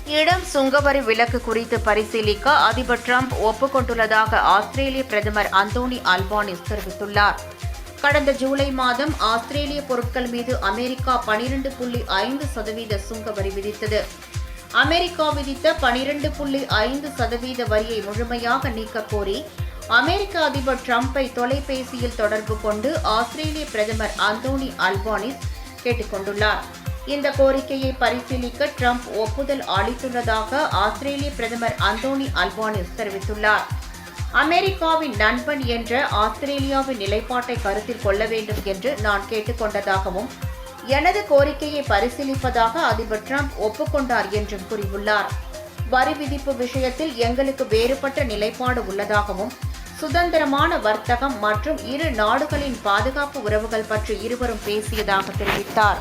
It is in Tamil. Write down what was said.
இடம் சுங்கவரி விலக்கு குறித்து பரிசீலிக்க அதிபர் டிரம்ப் ஒப்புக்கொண்டுள்ளதாக ஆஸ்திரேலிய பிரதமர் அந்தோனி அல்பானிஸ் தெரிவித்துள்ளார். கடந்த ஜூலை மாதம் ஆஸ்திரேலிய பொருட்கள் மீது அமெரிக்கா 12.5% சுங்கவரி விதித்தது. அமெரிக்கா விதித்த 12.5% வரியை முழுமையாக நீக்கக் கோரி அமெரிக்க அதிபர் டிரம்பை தொலைபேசியில் தொடர்பு கொண்டு ஆஸ்திரேலிய பிரதமர் அந்தோனி அல்பானிஸ் கேட்டுக் கொண்டுள்ளார். இந்த கோரிக்கையை பரிசீலிக்க டிரம்ப் ஒப்புதல் அளித்துள்ளதாக ஆஸ்திரேலிய பிரதமர் அந்தோனி அல்பானிஸ் தெரிவித்துள்ளார். அமெரிக்காவின் நண்பன் என்ற ஆஸ்திரேலியாவின் நிலைப்பாட்டை கருத்தில் கொள்ள வேண்டும் என்று நான் கேட்டுக்கொண்டதாகவும் எனது கோரிக்கையை பரிசீலிப்பதாக அதிபர் டிரம்ப் ஒப்புக்கொண்டார் என்றும் கூறியுள்ளார். வரி விதிப்பு விஷயத்தில் எங்களுக்கு வேறுபட்ட நிலைப்பாடு உள்ளதாகவும் சுதந்திரமான வர்த்தகம் மற்றும் இரு நாடுகளின் பாதுகாப்பு உறவுகள் பற்றி இருவரும் பேசியதாக தெரிவித்தார்.